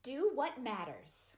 Do what matters.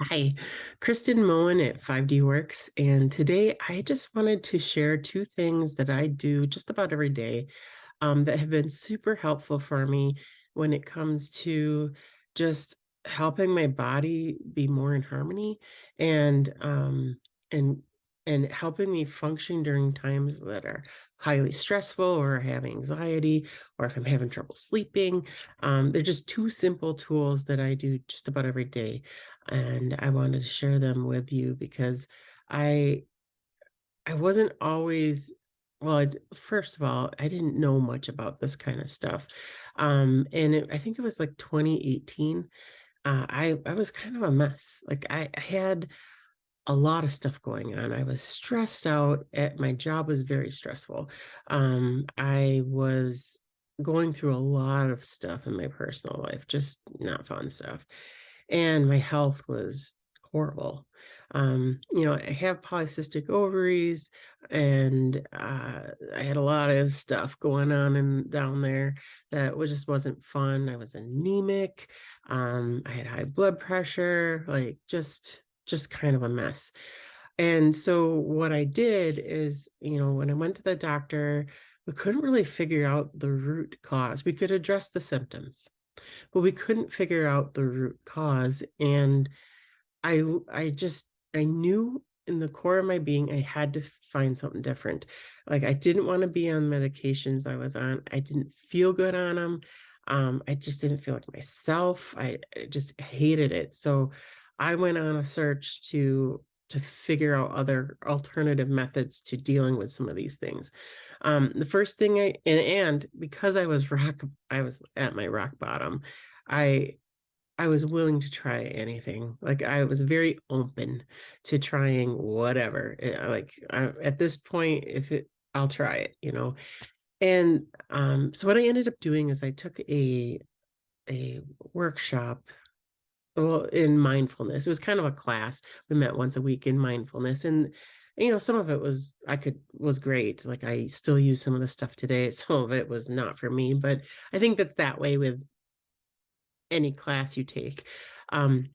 Hi, Kristen Moen at 5D Works, and today I just wanted to share two things that I do just about every day that have been super helpful for me when it comes to just helping my body be more in harmony and and and helping me function during times that are highly stressful or I have anxiety or if I'm having trouble sleeping. They're just two simple tools that I do just about every day, and I wanted to share them with you because I I wasn't always well, first of all, I didn't know much about this kind of stuff. I think it was like 2018. I was kind of a mess. Like I had a lot of stuff going on. I was stressed out. My job was very stressful. I was going through a lot of stuff in my personal life, just not fun stuff. And my health was horrible. I have polycystic ovaries, and I had a lot of stuff going on and down there that just wasn't fun. I was anemic. I had high blood pressure, like just kind of a mess. And so what I did is, when I went to the doctor, we couldn't really figure out the root cause. We could address the symptoms, but we couldn't figure out the root cause. And I knew in the core of my being I had to find something different. Like I didn't want to be on medications I was on. I didn't feel good on them. I just didn't feel like myself. I just hated it. So I went on a search to figure out other alternative methods to dealing with some of these things. The first thing and because I was at my rock bottom. I I was willing to try anything. Like I was very open to trying whatever. At this point, if it, I'll try it. And so what I ended up doing is I took a workshop, well, in mindfulness. It was kind of a class. We met once a week in mindfulness, and some of it was great. Like I still use some of the stuff today. Some of it was not for me, but I think that's that way with any class you take. Um,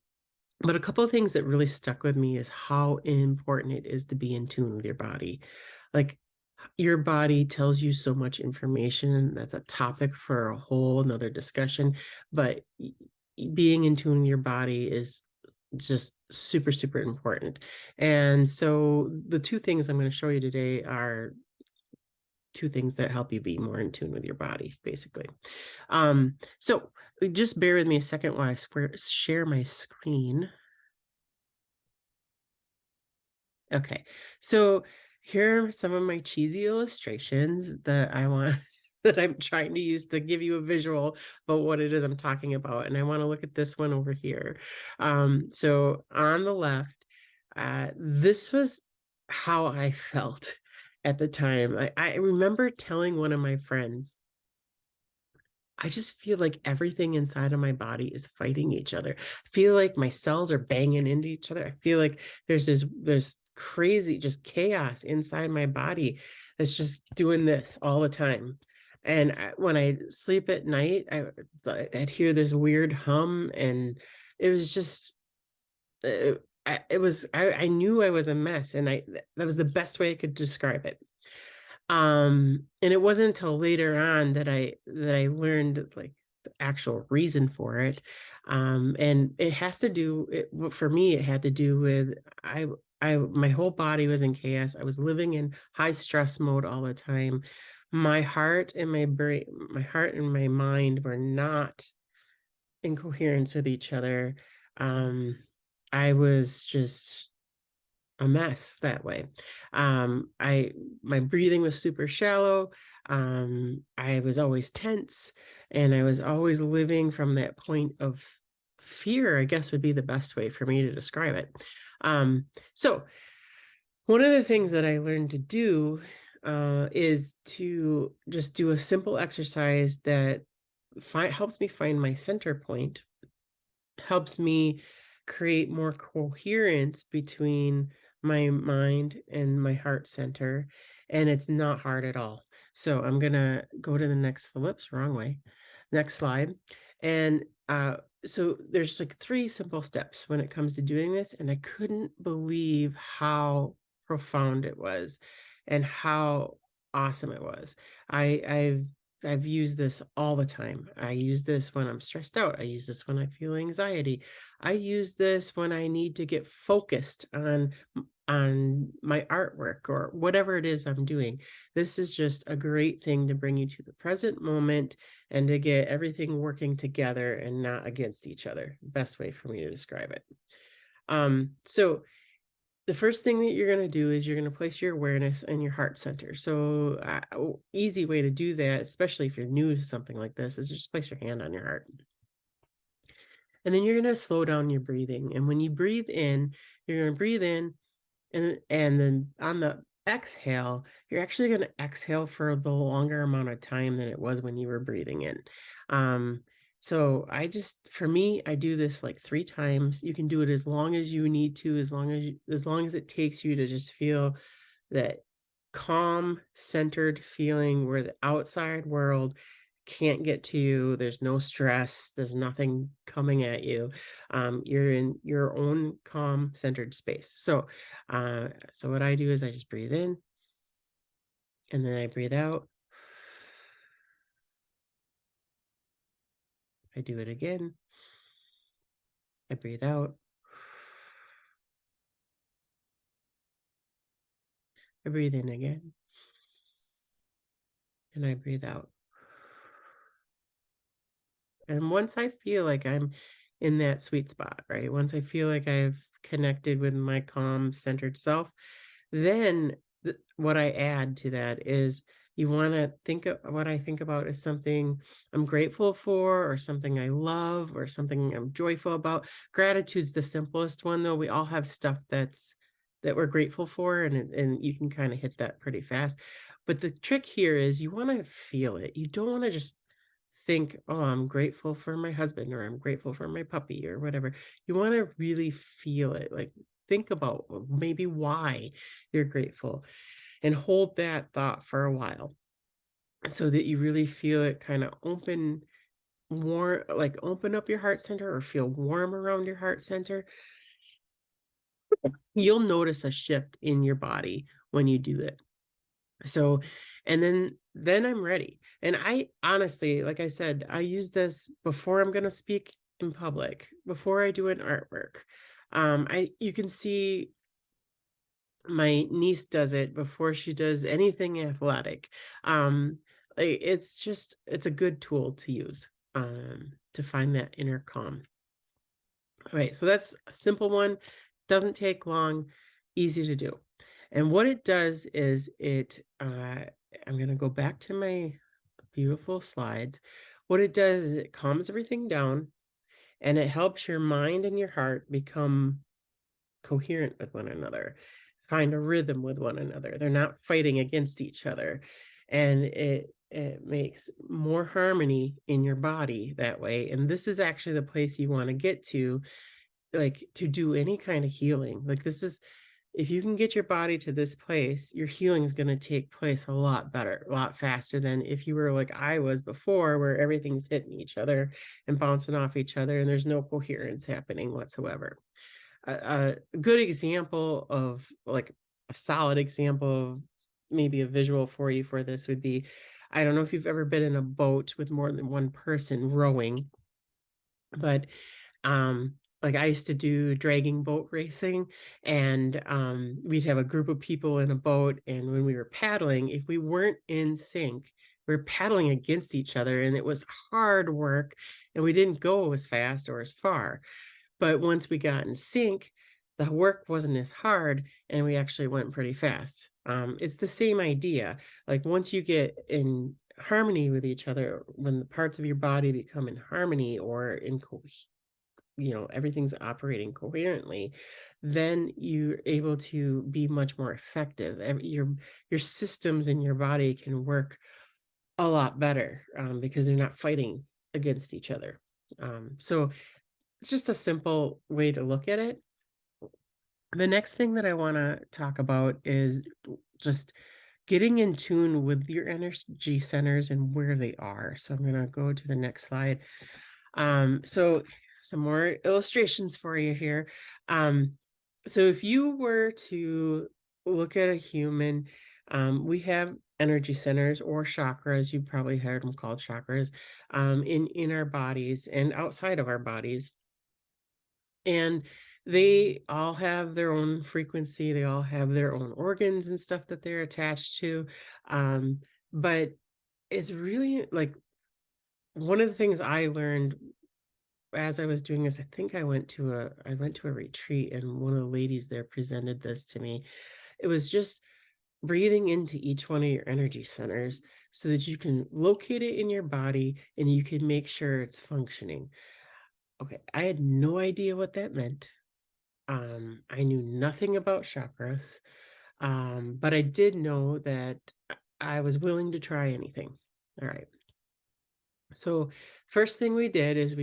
but a couple of things that really stuck with me is how important it is to be in tune with your body. Like your body tells you so much information. That's a topic for a whole another discussion. But being in tune with your body is just super, super important. And so the two things I'm going to show you today are two things that help you be more in tune with your body, basically. So just bear with me a second while I share my screen. Okay, so here are some of my cheesy illustrations that I want that I'm trying to use to give you a visual about what it is I'm talking about. And I want to look at this one over here. So on the left, this was how I felt at the time. I remember telling one of my friends, I just feel like everything inside of my body is fighting each other. I feel like my cells are banging into each other. I feel like there's crazy just chaos inside my body that's just doing this all the time. And when I sleep at night, I'd hear this weird hum, and it was just I knew I was a mess, and that was the best way I could describe it. And it wasn't until later on that I learned like the actual reason for it. And it has to do for me, it had to do with I my whole body was in chaos. I was living in high stress mode all the time. My heart and my mind were not in coherence with each other. um I was just a mess that way. I My breathing was super shallow. I was always tense, and I was always living from that point of fear, I guess would be the best way for me to describe it. So one of the things that I learned to do is to just do a simple exercise that helps me find my center point, helps me create more coherence between my mind and my heart center. And it's not hard at all. So I'm going to go to the next, whoops, wrong way. Next slide. And Uh, so there's like 3 simple steps when it comes to doing this, and I couldn't believe how profound it was and how awesome it was. I've used this all the time. I use this when I'm stressed out. I use this when I feel anxiety. I use this when I need to get focused on my artwork or whatever it is I'm doing. This is just a great thing to bring you to the present moment and to get everything working together and not against each other. Best way for me to describe it. So the first thing that you're going to do is you're going to place your awareness in your heart center. So, easy way to do that, especially if you're new to something like this, is just place your hand on your heart. And then you're going to slow down your breathing. And when you breathe in, you're going to breathe in and then on the exhale, you're actually gonna exhale for the longer amount of time than it was when you were breathing in. Um, so for me, I do this like 3 times. You can do it as long as you need to, as long as it takes you to just feel that calm, centered feeling where the outside world can't get to you. There's no stress. There's nothing coming at you. You're in your own calm, centered space. So what I do is I just breathe in and then I breathe out. I do it again. I breathe out. I breathe in again and I breathe out. And once I feel like I'm in that sweet spot, right? Once I feel like I've connected with my calm, centered self, then what I add to that is you want to think of what I think about as something I'm grateful for, or something I love, or something I'm joyful about. Gratitude's the simplest one, though. We all have stuff that we're grateful for, and you can kind of hit that pretty fast. But the trick here is you want to feel it. You don't want to just think, "Oh, I'm grateful for my husband," or "I'm grateful for my puppy," or whatever. You wanna really feel it, like, think about maybe why you're grateful, and hold that thought for a while so that you really feel it kinda open up your heart center or feel warm around your heart center. You'll notice a shift in your body when you do it. So, and then I'm ready. And I honestly, like I said, I use this before I'm gonna speak in public, before I do an artwork. I you can see my niece does it before she does anything athletic. Um, it's a good tool to use to find that inner calm. All right, so that's a simple one, doesn't take long, easy to do. And what it does is I'm gonna go back to my beautiful slides. What it does is it calms everything down and it helps your mind and your heart become coherent with one another, find a rhythm with one another. They're not fighting against each other. And it makes more harmony in your body that way. And this is actually the place you want to get to, like, to do any kind of healing. Like, this is, if you can get your body to this place, your healing is going to take place a lot better, a lot faster than if you were like I was before, where everything's hitting each other and bouncing off each other and there's no coherence happening whatsoever. A good example of, like, a solid example of maybe a visual for you for this would be, I don't know if you've ever been in a boat with more than one person rowing, but like, I used to do dragging boat racing, and we'd have a group of people in a boat, and when we were paddling, if we weren't in sync, we were paddling against each other, and it was hard work, and we didn't go as fast or as far. But once we got in sync, the work wasn't as hard, and we actually went pretty fast. It's the same idea. Like, once you get in harmony with each other, when the parts of your body become in harmony or everything's operating coherently, then you're able to be much more effective. Your systems in your body can work a lot better, because they're not fighting against each other. So it's just a simple way to look at it. The next thing that I want to talk about is just getting in tune with your energy centers and where they are. So I'm going to go to the next slide. So some more illustrations for you here. Um, so if you were to look at a human, we have energy centers or chakras. You probably heard them called chakras, in our bodies and outside of our bodies, and they all have their own frequency. They all have their own organs and stuff that they're attached to. Um, but it's really like one of the things I learned as I was doing this. I think I went to a retreat, and one of the ladies there presented this to me. It was just breathing into each one of your energy centers so that you can locate it in your body and you can make sure it's functioning. Okay, I had no idea what that meant. I knew nothing about chakras, but I did know that I was willing to try anything. All right. So first thing we did is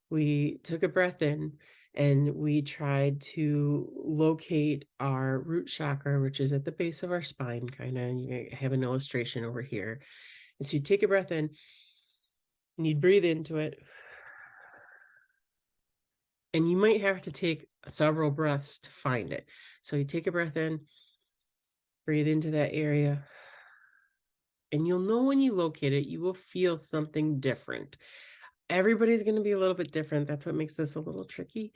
we took a breath in and we tried to locate our root chakra, which is at the base of our spine, kind of. You have an illustration over here. And so you take a breath in and you breathe into it. And you might have to take several breaths to find it. So you take a breath in, breathe into that area, and you'll know when you locate it, you will feel something different. Everybody's going to be a little bit different. That's what makes this a little tricky.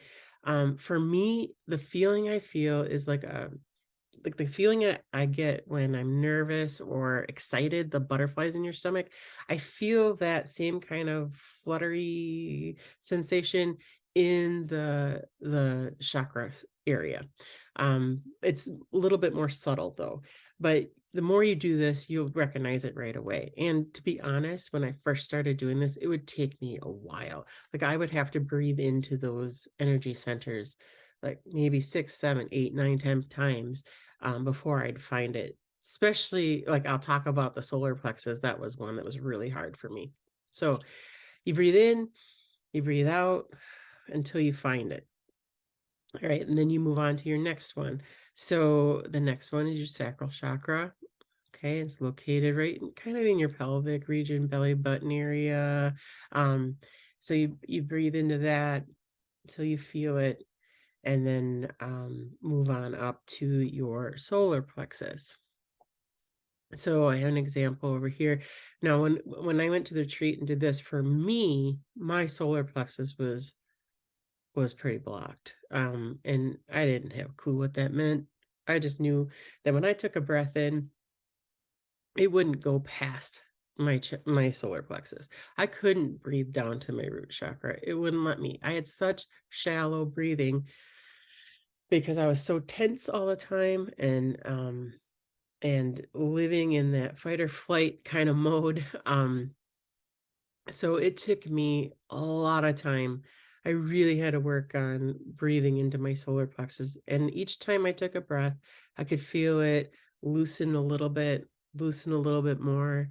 For me, the feeling I feel is like the feeling I get when I'm nervous or excited, the butterflies in your stomach. I feel that same kind of fluttery sensation in the chakra area. It's a little bit more subtle though, but the more you do this, you'll recognize it right away. And to be honest, when I first started doing this, it would take me a while. Like I would have to breathe into those energy centers like maybe 6, 7, 8, 9, 10 times before I'd find it. Especially like I'll talk about the solar plexus. That was one that was really hard for me. So you breathe in, you breathe out until you find it. All right, and then you move on to your next one. So the next one is your sacral chakra. Okay, it's located right kind of in your pelvic region, belly button area. Um, so you breathe into that until you feel it, and then move on up to your solar plexus. So I have an example over here. Now, when I went to the retreat and did this, for me, my solar plexus was pretty blocked. And I didn't have a clue what that meant. I just knew that when I took a breath in, it wouldn't go past my solar plexus. I couldn't breathe down to my root chakra. It wouldn't let me. I had such shallow breathing because I was so tense all the time and living in that fight or flight kind of mode. So it took me a lot of time. I really had to work on breathing into my solar plexus. And each time I took a breath, I could feel it loosen a little bit more.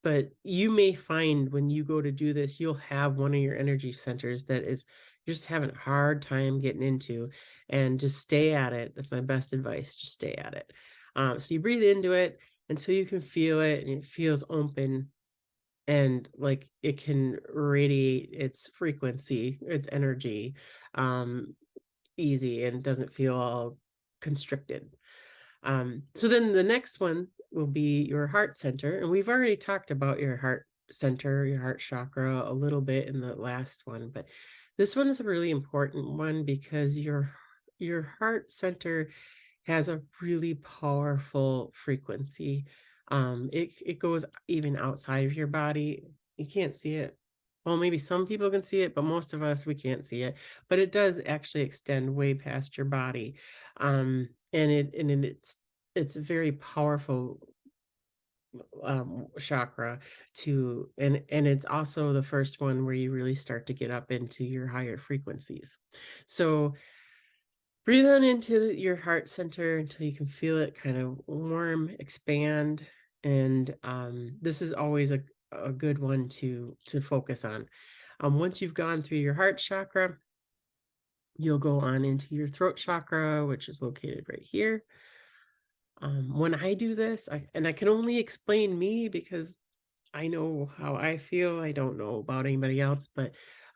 But you may find when you go to do this, you'll have one of your energy centers that is you're just having a hard time getting into, and just stay at it. That's my best advice. Just stay at it. So you breathe into it until you can feel it and it feels open and like it can radiate its frequency, its energy, um, easy and doesn't feel all constricted. So then the next one will be your heart center. And we've already talked about your heart center, your heart chakra a little bit in the last one, but this one is a really important one because your heart center has a really powerful frequency. It goes even outside of your body. You can't see it. Well, maybe some people can see it, but most of us we can't see it. But it does actually extend way past your body, and it's very powerful chakra and it's also the first one where you really start to get up into your higher frequencies. So breathe on into your heart center until you can feel it kind of warm, expand. And this is always a good one to focus on. Once you've gone through your heart chakra, you'll go on into your throat chakra, which is located right here. When I do this, and I can only explain me because I know how I feel. I don't know about anybody else, but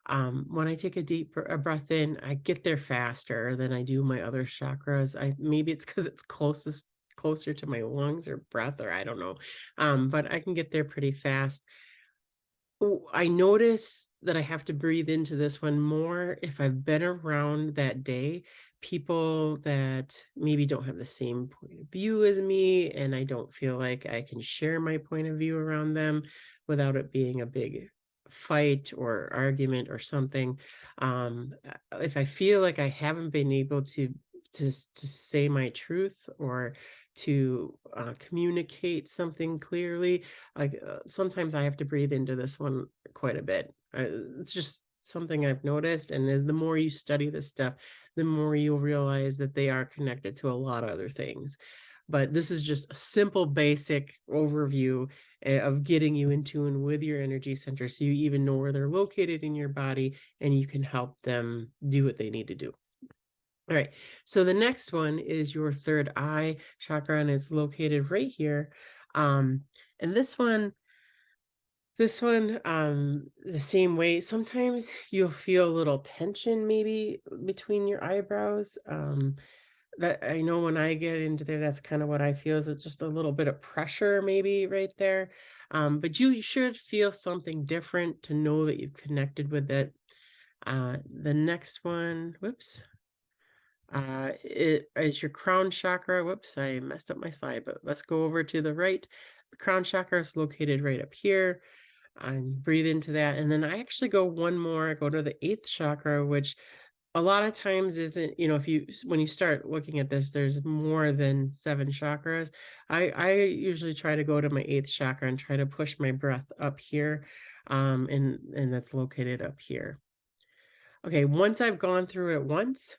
when I take a a breath in, I get there faster than I do my other chakras. I maybe it's because it's closer to my lungs or breath, or I don't know. But I can get there pretty fast. Oh, I notice that I have to breathe into this one more if I've been around that day people that maybe don't have the same point of view as me, and I don't feel like I can share my point of view around them without it being a big fight or argument or something. If I feel like I haven't been able to say my truth or to communicate something clearly, sometimes I have to breathe into this one quite a bit. It's just something I've noticed, and the more you study this stuff, the more you'll realize that they are connected to a lot of other things. But this is just a simple, basic overview of getting you in tune with your energy center so you even know where they're located in your body and you can help them do what they need to do. All right. So the next one is your third eye chakra, and it's located right here. Um, and this one, the same way. Sometimes you'll feel a little tension maybe between your eyebrows. That I know when I get into there, that's kind of what I feel is just a little bit of pressure maybe right there. But you should feel something different to know that you've connected with it. The next one, whoops. It is your crown chakra. Whoops, I messed up my slide, but let's go over to the right. The crown chakra is located right up here. And breathe into that. And then I actually go one more, I go to the eighth chakra, which a lot of times isn't, if when you start looking at this, there's more than seven chakras. I usually try to go to my eighth chakra and try to push my breath up here. And that's located up here. Okay, once I've gone through it once,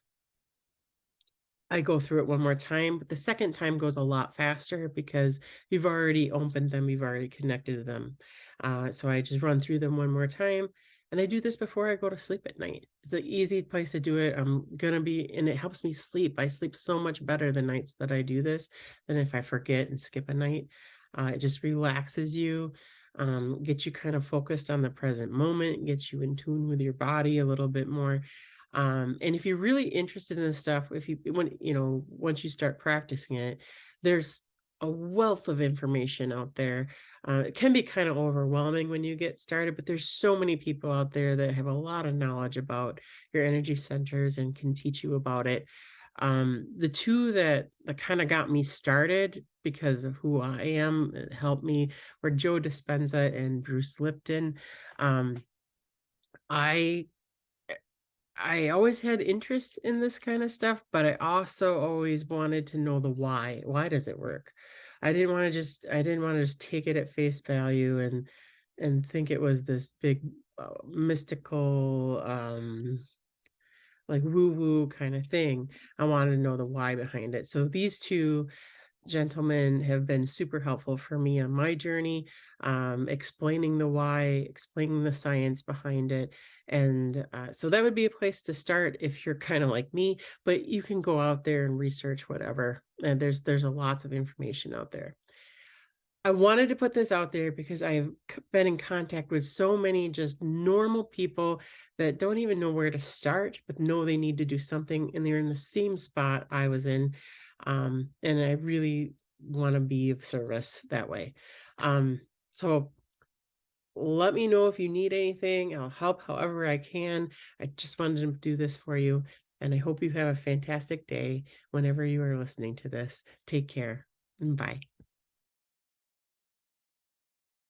I go through it one more time, but the second time goes a lot faster because you've already opened them, you've already connected them. So I just run through them one more time, and I do this before I go to sleep at night. It's an easy place to do it. And it helps me sleep. I sleep so much better the nights that I do this than if I forget and skip a night. It just relaxes you, gets you kind of focused on the present moment, gets you in tune with your body a little bit more. And if you're really interested in this stuff, if you when once you start practicing it, there's a wealth of information out there. It can be kind of overwhelming when you get started, but there's so many people out there that have a lot of knowledge about your energy centers and can teach you about it. The two that kind of got me started because of who I am, helped me, were Joe Dispenza and Bruce Lipton. Um, I I always had interest in this kind of stuff, but I also always wanted to know the why. Why does it work? I didn't want to just take it at face value and think it was this big mystical like woo woo kind of thing. I wanted to know the why behind it. So these two gentlemen have been super helpful for me on my journey, explaining the why, explaining the science behind it. And so that would be a place to start if you're kind of like me, but you can go out there and research whatever. And there's a lots of information out there. I wanted to put this out there because I've been in contact with so many just normal people that don't even know where to start, but know they need to do something, and they're in the same spot I was in. And I really want to be of service that way. So let me know if you need anything. I'll help however I can. I just wanted to do this for you, and I hope you have a fantastic day whenever you are listening to this. Take care, and bye.